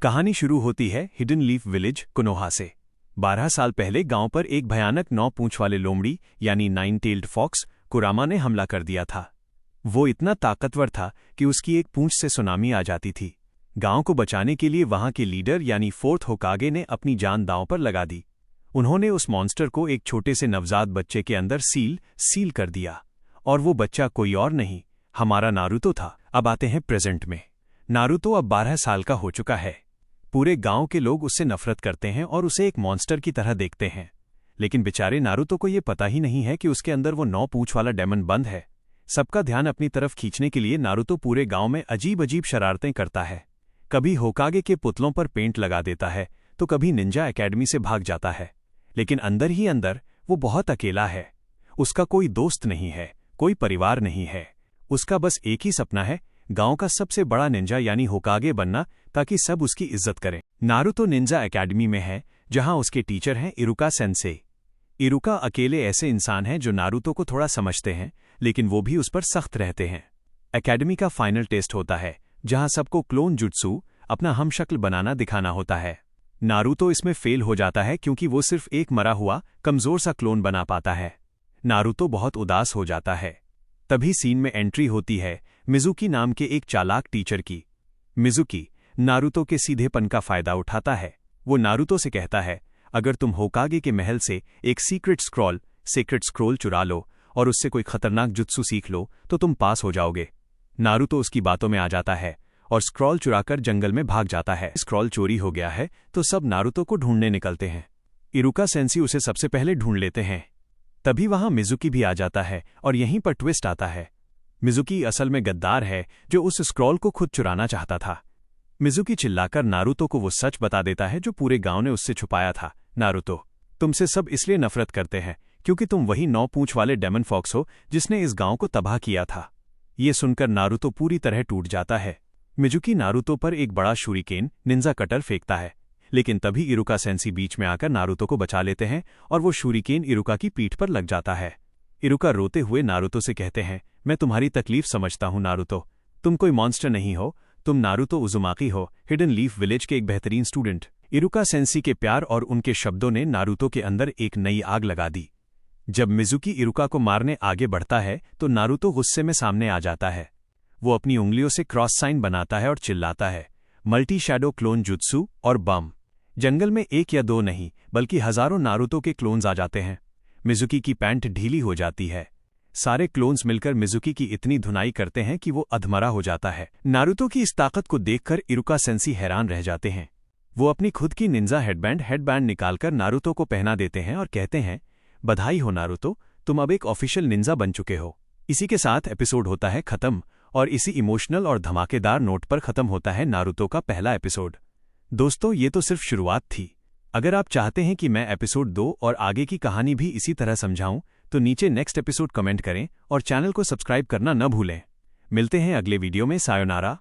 कहानी शुरू होती है हिडन लीफ विलेज कोनोहा से। 12 साल पहले गांव पर एक भयानक 9 पूंछ वाले लोमड़ी यानी 9-tailed फॉक्स कुरामा ने हमला कर दिया था। वो इतना ताकतवर था कि उसकी एक पूंछ से सुनामी आ जाती थी। गांव को बचाने के लिए वहां के लीडर यानी 4th होकागे ने अपनी जान दांव पर लगा दी। उन्होंने उस मॉन्स्टर को एक छोटे से नवजात बच्चे के अंदर सील कर दिया, और वो बच्चा कोई और नहीं, हमारा नारुतो था। अब आते हैं प्रेजेंट में। नारुतो अब 12 साल का हो चुका है। पूरे गांव के लोग उससे नफरत करते हैं और उसे एक मॉन्स्टर की तरह देखते हैं, लेकिन बेचारे नारुतो को ये पता ही नहीं है कि उसके अंदर वो 9 पूंछ वाला डेमन बंद है। सबका ध्यान अपनी तरफ खींचने के लिए नारुतो पूरे गांव में अजीब अजीब शरारतें करता है। कभी होकागे के पुतलों पर पेंट लगा देता है, तो कभी निंजा एकेडमी से भाग जाता है, लेकिन अंदर ही अंदर वो बहुत अकेला है। उसका कोई दोस्त नहीं है, कोई परिवार नहीं है। उसका बस एक ही सपना है, गांव का सबसे बड़ा निंजा यानी होकागे बनना, ताकि सब उसकी इज्जत करें। नारुतो निंजा एकेडमी में है, जहां उसके टीचर हैं इरुका सेंसेई। इरुका अकेले ऐसे इंसान हैं जो नारुतो को थोड़ा समझते हैं, लेकिन वो भी उस पर सख्त रहते हैं। एकेडमी का फाइनल टेस्ट होता है, जहां सबको क्लोन जुत्सु अपना हमशक्ल बनाना दिखाना होता है। नारुतो इसमें फेल हो जाता है क्योंकि वो सिर्फ एक मरा हुआ कमजोर सा क्लोन बना पाता है। नारुतो बहुत उदास हो जाता है। तभी सीन में एंट्री होती है मिजुकी नाम के एक चालाक टीचर की। मिजुकी नारुतो के सीधेपन का फायदा उठाता है। वो नारुतो से कहता है, अगर तुम होकागे के महल से एक सीक्रेट स्क्रॉल चुरा लो और उससे कोई खतरनाक जुत्सु सीख लो तो तुम पास हो जाओगे। नारुतो उसकी बातों में आ जाता है और स्क्रॉल चुराकर जंगल में भाग जाता है। स्क्रॉल चोरी हो गया है तो सब नारुतो को ढूंढने निकलते हैं। इरुका सेंसी उसे सबसे पहले ढूंढ लेते हैं। तभी वहां मिजुकी भी आ जाता है और यहीं पर ट्विस्ट आता है। मिजुकी असल में गद्दार है जो उस स्क्रॉल को खुद चुराना चाहता था। मिजुकी चिल्लाकर नारुतो को वो सच बता देता है जो पूरे गांव ने उससे छुपाया था। नारुतो, तुमसे सब इसलिए नफरत करते हैं क्योंकि तुम वही 9 पूंछ वाले डेमन फॉक्स हो जिसने इस गांव को तबाह किया था। ये सुनकर नारुतो पूरी तरह टूट जाता है। मिजुकी नारुतो पर एक बड़ा शूरिकेन निंजा कटर फेंकता है, लेकिन तभी इरुका सेंसी बीच में आकर नारुतो को बचा लेते हैं और वो शूरिकेन इरुका की पीठ पर लग जाता है। इरुका रोते हुए नारुतो से कहते हैं, मैं तुम्हारी तकलीफ समझता हूं नारुतो, तुम कोई मॉन्स्टर नहीं हो, तुम नारुतो उजुमाकी हो, हिडन लीफ विलेज के एक बेहतरीन स्टूडेंट। इरुका सेंसी के प्यार और उनके शब्दों ने नारुतो के अंदर एक नई आग लगा दी। जब मिजुकी इरुका को मारने आगे बढ़ता है तो नारुतो गुस्से में सामने आ जाता है। वो अपनी उंगलियों से क्रॉस साइन बनाता है और चिल्लाता है, मल्टी शैडो क्लोन जुत्सु और बम। जंगल में 1 या 2 नहीं बल्कि हजारों नारुतो के क्लोन्स आ जाते हैं। मिजुकी की पैंट ढीली हो जाती है। सारे क्लोन्स मिलकर मिजुकी की इतनी धुनाई करते हैं कि वो अधमरा हो जाता है। नारुतो की इस ताकत को देखकर इरुका सेंसी हैरान रह जाते हैं। वो अपनी खुद की निंजा हेडबैंड निकालकर नारुतो को पहना देते हैं और कहते हैं, बधाई हो नारुतो, तुम अब एक ऑफिशियल निंजा बन चुके हो। इसी के साथ एपिसोड होता है खत्म, और इसी इमोशनल और धमाकेदार नोट पर खत्म होता है नारुतो का पहला एपिसोड। दोस्तों, ये तो सिर्फ शुरुआत थी। अगर आप चाहते हैं कि मैं एपिसोड 2 और आगे की कहानी भी इसी तरह समझाऊं, तो नीचे नेक्स्ट एपिसोड कमेंट करें और चैनल को सब्सक्राइब करना न भूलें। मिलते हैं अगले वीडियो में। सायोनारा।